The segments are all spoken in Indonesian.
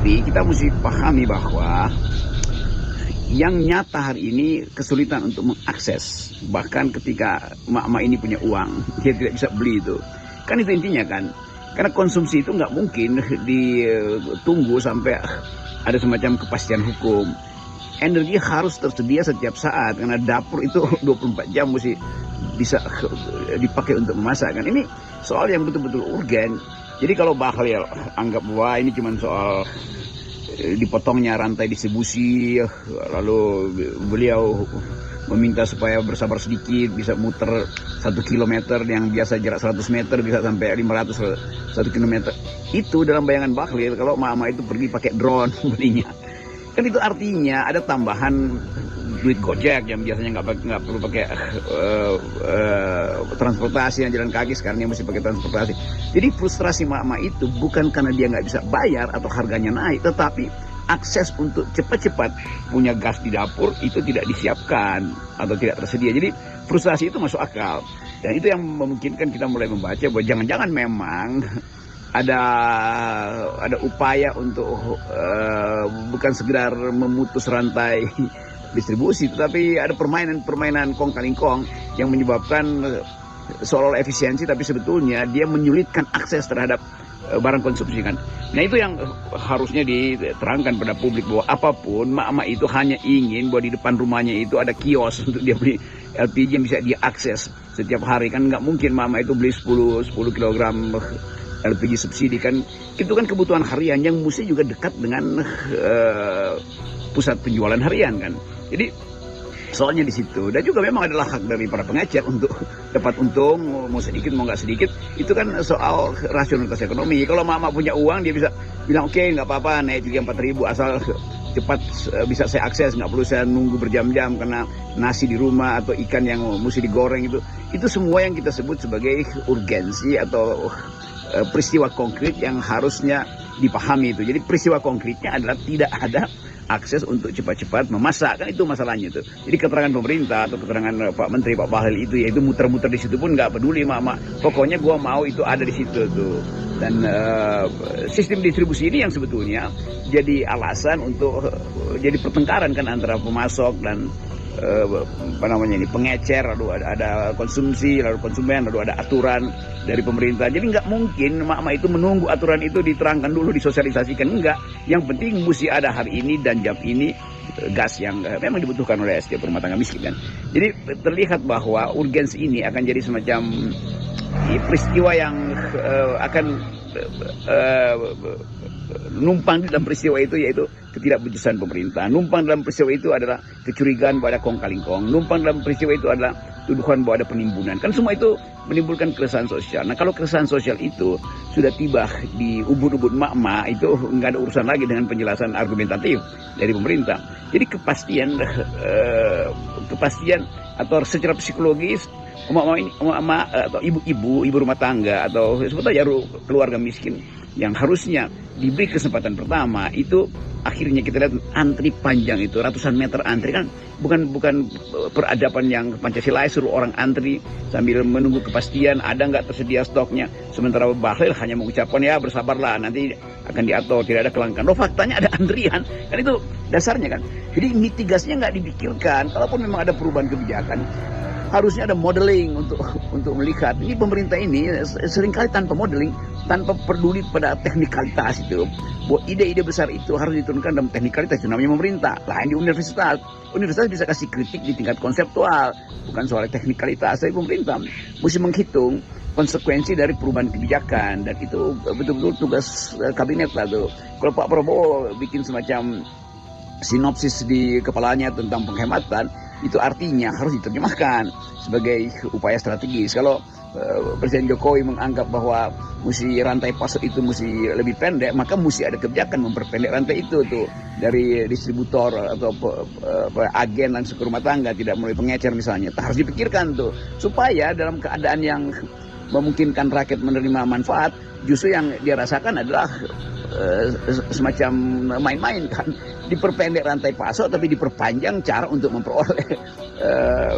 Tapi kita mesti pahami bahwa yang nyata hari ini kesulitan untuk mengakses. Bahkan ketika emak-emak ini punya uang, dia tidak bisa beli itu. Kan itu intinya kan. Karena konsumsi itu nggak mungkin ditunggu sampai ada semacam kepastian hukum. Energi harus tersedia setiap saat karena dapur itu 24 jam mesti bisa dipakai untuk memasak kan. Ini soal yang betul-betul urgen. Jadi kalau Bahlil anggap bahwa ini cuma soal dipotongnya rantai distribusi, lalu beliau meminta supaya bersabar sedikit, bisa muter 1 kilometer yang biasa jarak 100 meter bisa sampai 500 1 kilometer. Itu dalam bayangan Bahlil kalau mama itu pergi pakai drone belinya. Kan itu artinya ada tambahan duit Gojek yang biasanya nggak perlu pakai transportasi, yang jalan kaki sekarang dia mesti pakai transportasi. Jadi frustrasi mama itu bukan karena dia nggak bisa bayar atau harganya naik, tetapi akses untuk cepat-cepat punya gas di dapur itu tidak disiapkan atau tidak tersedia. Jadi frustrasi itu masuk akal, dan itu yang memungkinkan kita mulai membaca bahwa jangan-jangan memang ada upaya untuk bukan sekedar memutus rantai distribusi, tetapi ada permainan kong kaling kong yang menyebabkan seolah efisiensi, tapi sebetulnya dia menyulitkan akses terhadap barang konsumsi kan. Nah itu yang harusnya diterangkan pada publik bahwa apapun mak-mak itu hanya ingin bahwa di depan rumahnya itu ada kios untuk dia beli LPG yang bisa dia akses setiap hari kan. Nggak mungkin mak-mak itu beli 10 kilogram LPG subsidi kan. Itu kan kebutuhan harian yang mesti juga dekat dengan pusat penjualan harian kan. Jadi soalnya di situ, dan juga memang adalah hak dari para pengecer untuk dapat untung, mau sedikit mau nggak sedikit. Itu kan soal rasionalitas ekonomi. Kalau mama punya uang dia bisa bilang oke, nggak apa-apa naik juga 4.000 asal cepat bisa saya akses, nggak perlu saya nunggu berjam-jam karena nasi di rumah atau ikan yang mesti digoreng itu semua yang kita sebut sebagai urgensi atau peristiwa konkret yang harusnya dipahami itu. Jadi peristiwa konkretnya adalah tidak ada akses untuk cepat-cepat memasak, kan itu masalahnya itu. Jadi keterangan pemerintah atau keterangan Pak Menteri Pak Bahlil itu yaitu muter-muter di situ pun nggak peduli mak-mak. Pokoknya gua mau itu ada di situ tuh. Dan sistem distribusi ini yang sebetulnya jadi alasan untuk jadi pertengkaran kan antara pemasok dan pengecer, lalu ada konsumsi, lalu konsumen, lalu ada aturan dari pemerintah. Jadi nggak mungkin mak-mak itu menunggu aturan itu diterangkan dulu, disosialisasikan, enggak. Yang penting mesti ada hari ini dan jam ini gas yang memang dibutuhkan oleh setiap rumah tangga miskin kan. Jadi terlihat bahwa urgensi ini akan jadi semacam peristiwa yang akan numpang dalam peristiwa itu yaitu ketidakbejusan pemerintah. Numpang dalam peristiwa itu adalah kecurigaan bahwa ada kong kaling kong. Numpang dalam peristiwa itu adalah tuduhan bahwa ada penimbunan. Kan semua itu menimbulkan keresahan sosial. Nah kalau keresahan sosial itu sudah tiba di ubun-ubun mak-mak, itu nggak ada urusan lagi dengan penjelasan argumentatif dari pemerintah. Jadi kepastian atau secara psikologis emak-emak atau ibu rumah tangga atau sebut aja keluarga miskin yang harusnya diberi kesempatan pertama itu akhirnya kita lihat antri panjang itu ratusan meter antri kan. Bukan peradaban yang Pancasila suruh orang antri sambil menunggu kepastian ada nggak tersedia stoknya, sementara Bahlil hanya mengucapkan ya bersabarlah nanti akan diatur, tidak ada kelangkaan. Loh faktanya ada antrian kan, itu dasarnya kan. Jadi mitigasinya nggak dipikirkan. Kalaupun memang ada perubahan kebijakan harusnya ada modeling untuk melihat. Ini pemerintah ini seringkali tanpa modeling, tanpa peduli pada teknikalitas itu. Bahwa ide-ide besar itu harus diturunkan dalam teknikalitas, itu namanya pemerintah. Lain di universitas. Universitas bisa kasih kritik di tingkat konseptual, bukan soal teknikalitas. Tapi pemerintah mesti menghitung konsekuensi dari perubahan kebijakan, dan itu betul-betul tugas kabinet lah tuh. Kalau Pak Prabowo bikin semacam sinopsis di kepalanya tentang penghematan, itu artinya harus diterjemahkan sebagai upaya strategis. Kalau Presiden Jokowi menganggap bahwa mesti rantai pasok itu mesti lebih pendek, maka mesti ada kebijakan memperpendek rantai itu tuh dari distributor atau agen langsung ke rumah tangga, tidak melalui pengecer misalnya. Harus dipikirkan tuh supaya dalam keadaan yang memungkinkan rakyat menerima manfaat, justru yang dia rasakan adalah semacam main-main kan. Diperpendek rantai pasok tapi diperpanjang cara untuk memperoleh eh,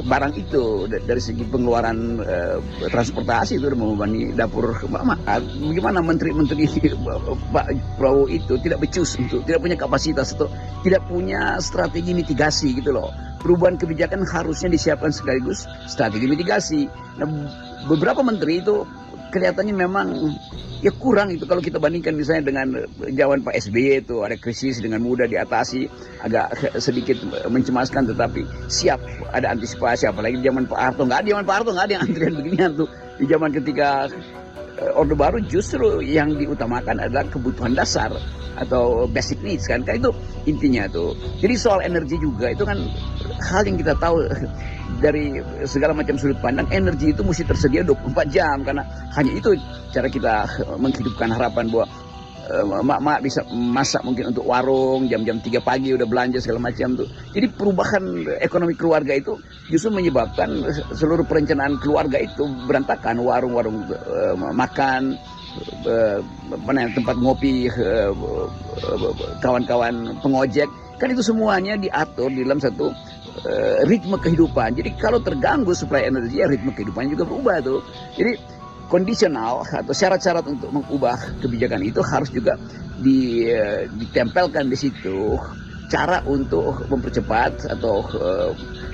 barang itu dari segi pengeluaran transportasi itu membebani dapur emak-emak. Bagaimana menteri-menteri Pak Prabowo itu tidak becus untuk, tidak punya kapasitas atau tidak punya strategi mitigasi gitu loh. Perubahan kebijakan harusnya disiapkan sekaligus strategi mitigasi. Nah, beberapa menteri itu kelihatannya memang ya kurang itu kalau kita bandingkan misalnya dengan zaman Pak SBY itu ada krisis dengan mudah diatasi, agak sedikit mencemaskan tetapi siap ada antisipasi. Apalagi di zaman Pak Harto nggak ada yang antrian beginian tuh. Di zaman ketika Orde Baru justru yang diutamakan adalah kebutuhan dasar atau basic needs kan itu intinya tuh. Jadi soal energi juga itu kan hal yang kita tahu dari segala macam sudut pandang, energi itu mesti tersedia 24 jam karena hanya itu cara kita menghidupkan harapan bahwa mak-mak bisa masak mungkin untuk warung jam-jam 3 pagi udah belanja segala macam tuh. Jadi perubahan ekonomi keluarga itu justru menyebabkan seluruh perencanaan keluarga itu berantakan, warung-warung makan, tempat ngopi, kawan-kawan pengojek, kan itu semuanya diatur di dalam satu ritme kehidupan. Jadi kalau terganggu suplai energi, ya ritme kehidupannya juga berubah tuh. Jadi kondisional atau syarat-syarat untuk mengubah kebijakan itu harus juga ditempelkan di situ cara untuk mempercepat atau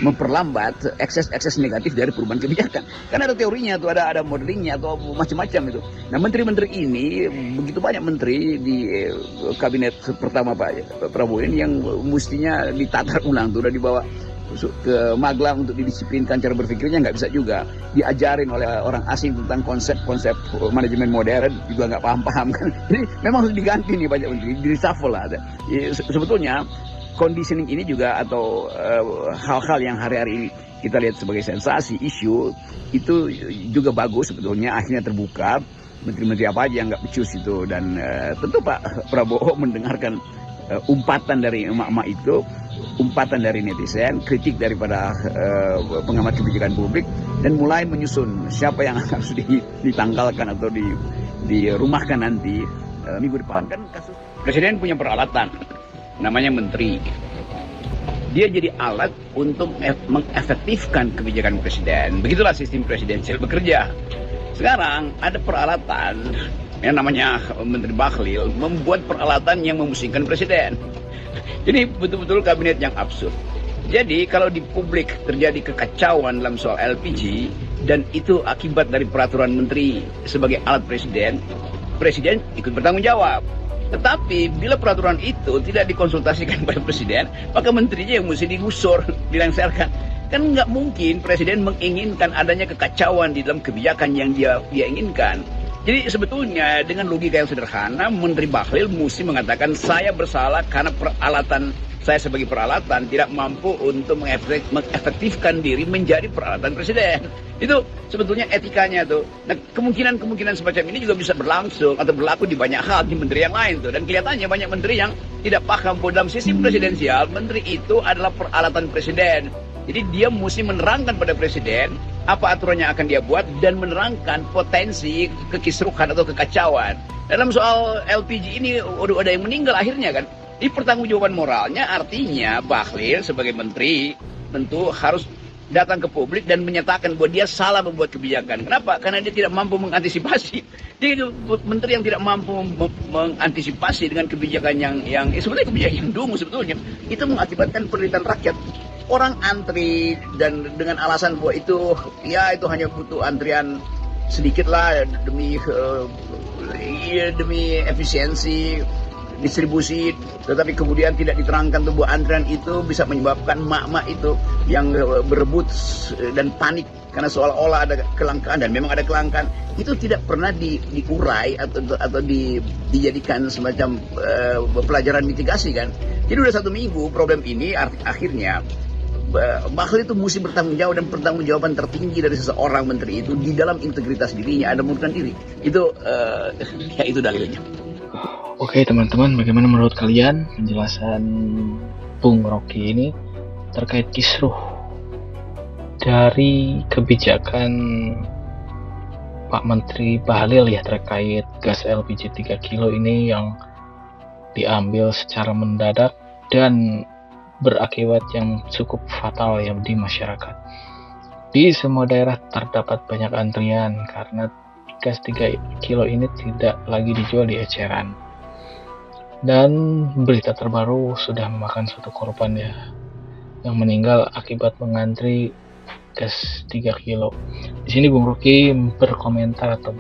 memperlambat ekses-ekses negatif dari perubahan kebijakan. Karena ada teorinya tuh, ada modelingnya atau macam-macam itu. Nah, menteri-menteri ini begitu banyak menteri di kabinet pertama Pak Prabowo ini yang mestinya ditatar ulang tuh, udah dibawa ke Magelang untuk didisiplinkan cara berpikirnya, nggak bisa juga diajarin oleh orang asing tentang konsep-konsep manajemen modern juga nggak paham-paham kan. Jadi memang harus diganti nih banyak menteri, di reshuffle lah. Sebetulnya conditioning ini juga atau hal-hal yang hari-hari ini kita lihat sebagai sensasi, isu itu juga bagus sebetulnya, akhirnya terbuka menteri-menteri apa aja yang nggak becus itu. Dan tentu Pak Prabowo mendengarkan umpatan dari emak-emak itu, umpatan dari netizen, kritik daripada pengamat kebijakan publik, dan mulai menyusun siapa yang harus ditanggalkan atau dirumahkan nanti minggu depan. Kan kasus presiden punya peralatan namanya menteri, dia jadi alat untuk mengefektifkan kebijakan presiden. Begitulah sistem presidensial bekerja. Sekarang ada peralatan yang namanya Menteri Bahlil membuat peralatan yang memusingkan presiden. Jadi betul-betul kabinet yang absurd. Jadi kalau di publik terjadi kekacauan dalam soal LPG dan itu akibat dari peraturan menteri sebagai alat presiden, presiden ikut bertanggung jawab. Tetapi bila peraturan itu tidak dikonsultasikan pada presiden, maka menterinya yang mesti digusur, dilengsarkan. Kan nggak mungkin presiden menginginkan adanya kekacauan di dalam kebijakan yang dia inginkan. Jadi sebetulnya dengan logika yang sederhana, Menteri Bahlil mesti mengatakan saya bersalah karena peralatan saya sebagai peralatan tidak mampu untuk mengefektifkan diri menjadi peralatan presiden. Itu sebetulnya etikanya tuh. Nah, kemungkinan semacam ini juga bisa berlangsung atau berlaku di banyak hal di menteri yang lain tuh. Dan kelihatannya banyak menteri yang tidak paham bahwa dalam sistem presidensial, menteri itu adalah peralatan presiden. Jadi dia mesti menerangkan pada presiden apa aturan yang akan dia buat dan menerangkan potensi kekisruhan atau kekacauan. Dalam soal LPG ini udah ada yang meninggal akhirnya kan. Di pertanggungjawaban moralnya artinya Bahlil sebagai menteri tentu harus datang ke publik dan menyatakan bahwa dia salah membuat kebijakan. Kenapa? Karena dia tidak mampu mengantisipasi. Dia menteri yang tidak mampu mengantisipasi dengan kebijakan yang sebenarnya kebijakan yang dungu sebetulnya. Itu mengakibatkan penderitaan rakyat. Orang antri dan dengan alasan bahwa itu hanya butuh antrian sedikit lah demi efisiensi distribusi, tetapi kemudian tidak diterangkan tuh bahwa antrian itu bisa menyebabkan mak-mak itu yang berebut dan panik karena seolah-olah ada kelangkaan, dan memang ada kelangkaan. Itu tidak pernah diurai atau dijadikan semacam pelajaran mitigasi kan. Jadi udah 1 minggu problem ini akhirnya Bahlil itu mesti bertanggung jawab, dan pertanggungjawaban tertinggi dari seseorang menteri itu di dalam integritas dirinya ada mengundurkan diri. Itu itu dalilnya. Oke teman-teman, bagaimana menurut kalian penjelasan Bung Rocky ini terkait kisruh dari kebijakan Pak Menteri Bahlil ya terkait gas LPG 3 kilo ini yang diambil secara mendadak dan berakibat yang cukup fatal ya di masyarakat. Di semua daerah terdapat banyak antrian karena gas 3 kilo ini tidak lagi dijual di eceran. Dan berita terbaru sudah memakan satu korban ya, yang meninggal akibat mengantri gas 3 kilo. Di sini Bung Rocky berkomentar atau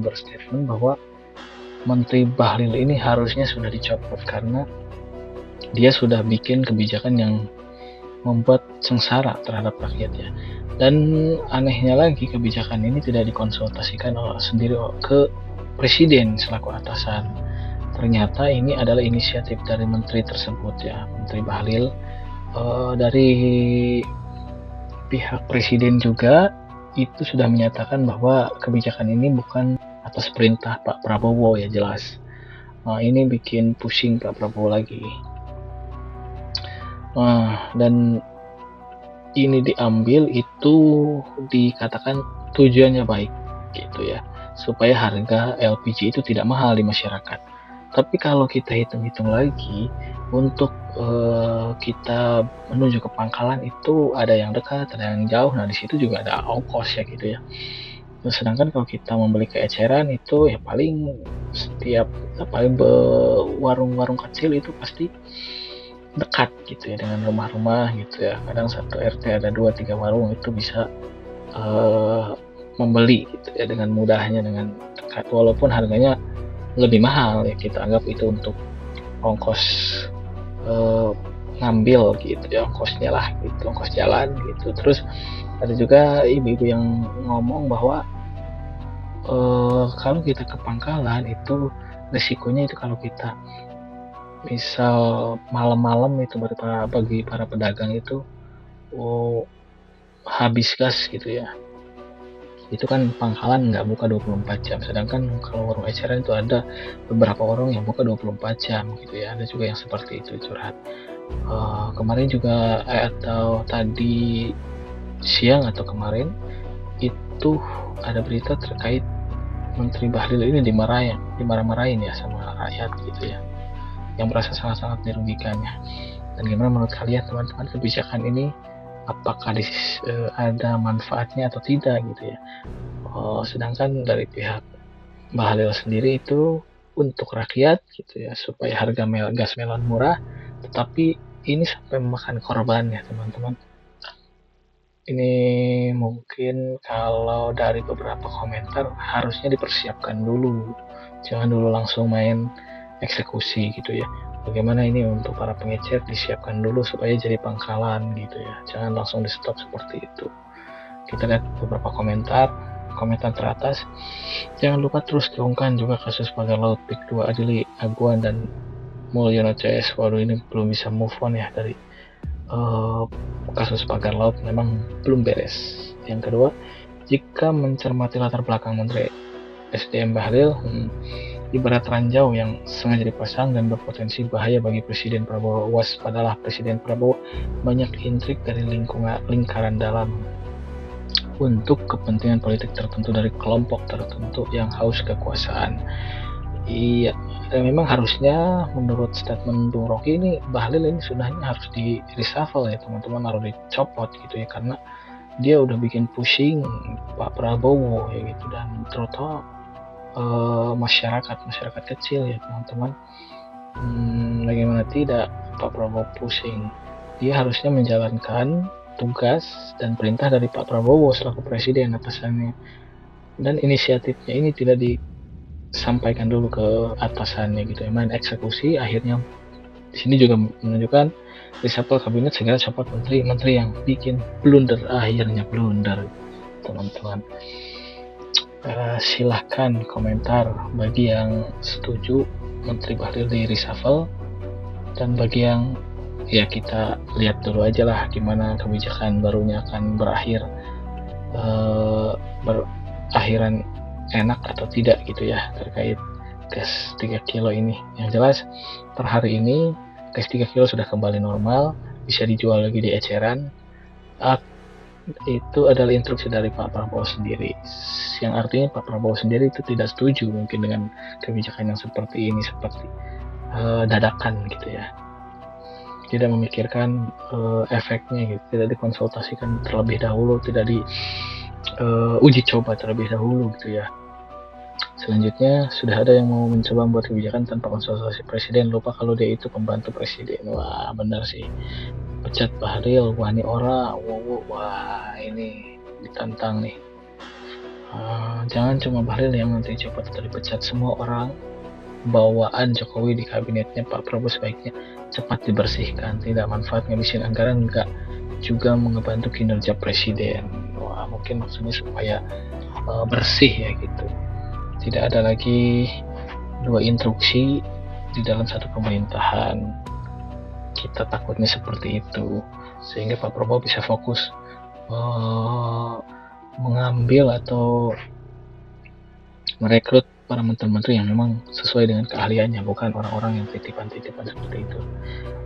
berstatement bahwa Menteri Bahlil ini harusnya sudah dicopot karena dia sudah bikin kebijakan yang membuat sengsara terhadap rakyatnya. Dan anehnya lagi, kebijakan ini tidak dikonsultasikan sendiri ke presiden selaku atasan. Ternyata ini adalah inisiatif dari menteri tersebut ya, Menteri Bahlil. Dari pihak presiden juga itu sudah menyatakan bahwa kebijakan ini bukan atas perintah Pak Prabowo ya, jelas. Ini bikin pusing Pak Prabowo lagi. Dan ini diambil itu dikatakan tujuannya baik gitu ya, supaya harga LPG itu tidak mahal di masyarakat. Tapi kalau kita hitung-hitung lagi, untuk kita menuju ke pangkalan itu ada yang dekat, ada yang jauh. Nah di situ juga ada ongkos ya gitu ya. Sedangkan kalau kita membeli ke eceran itu ya paling setiap warung-warung kecil itu pasti dekat gitu ya dengan rumah-rumah gitu ya. Kadang satu RT ada 2-3 warung itu bisa membeli gitu ya dengan mudahnya, dengan dekat, walaupun harganya lebih mahal ya, kita anggap itu untuk ongkos ngambil gitu ya, ongkosnya lah gitu, ongkos jalan gitu. Terus ada juga ibu-ibu yang ngomong bahwa kalau kita ke pangkalan itu resikonya itu kalau kita misal malam-malam itu bagi para pedagang itu habis gas gitu ya, itu kan pangkalan nggak buka 24 jam, sedangkan kalau warung eceran itu ada beberapa warung yang buka 24 jam gitu ya. Ada juga yang seperti itu curhat. Kemarin juga atau tadi siang atau kemarin itu ada berita terkait Menteri Bahlil ini dimarah-marahin ya sama rakyat gitu ya, yang merasa sangat-sangat dirugikannya. Dan gimana menurut kalian teman-teman, kebijakan ini apakah ada manfaatnya atau tidak gitu ya? Sedangkan dari pihak Bahlil sendiri itu untuk rakyat gitu ya, supaya harga gas melon murah, tetapi ini sampai memakan korban ya teman-teman. Ini mungkin kalau dari beberapa komentar harusnya dipersiapkan dulu, jangan dulu langsung main eksekusi gitu ya. Bagaimana ini untuk para pengecer disiapkan dulu supaya jadi pangkalan gitu ya, jangan langsung di stop seperti itu. Kita lihat beberapa komentar teratas. Jangan lupa terus gaungkan juga kasus pagar laut Pik 2 Adili Aguan dan Mulyono CS. Waduh, ini belum bisa move on ya dari kasus pagar laut, memang belum beres. Yang kedua, jika mencermati latar belakang Menteri SDM Bahlil, ibarat ranjau yang sengaja dipasang dan berpotensi bahaya bagi Presiden Prabowo. Waspadalah Presiden Prabowo, banyak intrik dari lingkaran dalam untuk kepentingan politik tertentu dari kelompok tertentu yang haus kekuasaan. Iya, dan memang harusnya menurut statement Bung Rocky ini Bahlil ini sudahnya harus di reshuffle ya teman-teman, harus dicopot gitu ya, karena dia udah bikin pusing Pak Prabowo ya gitu, dan terutama masyarakat kecil ya teman-teman. Bagaimana tidak, Pak Prabowo pusing. Dia harusnya menjalankan tugas dan perintah dari Pak Prabowo selaku presiden atasannya, dan inisiatifnya ini tidak disampaikan dulu ke atasannya gitu ya, main eksekusi. Akhirnya di sini juga menunjukkan reshuffle kabinet segera copot menteri-menteri yang bikin blunder, akhirnya blunder teman-teman. Silahkan komentar bagi yang setuju Menteri Bahlil di reshuffle, dan bagi yang ya kita lihat dulu aja lah gimana kebijakan barunya akan berakhiran enak atau tidak gitu ya terkait gas 3 kilo ini. Yang jelas per hari ini gas 3 kilo sudah kembali normal, bisa dijual lagi di eceran. Itu adalah instruksi dari Pak Prabowo sendiri, yang artinya Pak Prabowo sendiri itu tidak setuju mungkin dengan kebijakan yang seperti ini, seperti dadakan gitu ya. tidak memikirkan efeknya gitu, tidak dikonsultasikan terlebih dahulu, tidak di uji coba terlebih dahulu gitu ya. Selanjutnya, sudah ada yang mau mencoba membuat kebijakan tanpa konsultasi presiden, lupa kalau dia itu pembantu presiden. Wah, benar sih. Pecat Bahlil, wah ini ora, wah ini ditantang nih. Jangan cuma Bahlil yang nanti cepat dipecat, semua orang bawaan Jokowi di kabinetnya Pak Prabowo sebaiknya cepat dibersihkan. Tidak manfaat ngabisin anggaran, enggak juga mengebantu kinerja presiden. Wah, mungkin maksudnya supaya bersih ya gitu. Tidak ada lagi dua instruksi di dalam satu pemerintahan. Kita takutnya seperti itu, sehingga Pak Prabowo bisa fokus mengambil atau merekrut para menteri-menteri yang memang sesuai dengan keahliannya, bukan orang-orang yang titipan-titipan seperti itu.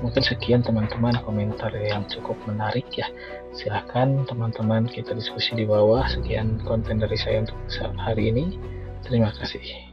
Mungkin sekian teman-teman komentar yang cukup menarik ya. Silahkan teman-teman kita diskusi di bawah. Sekian konten dari saya untuk hari ini. Terima kasih.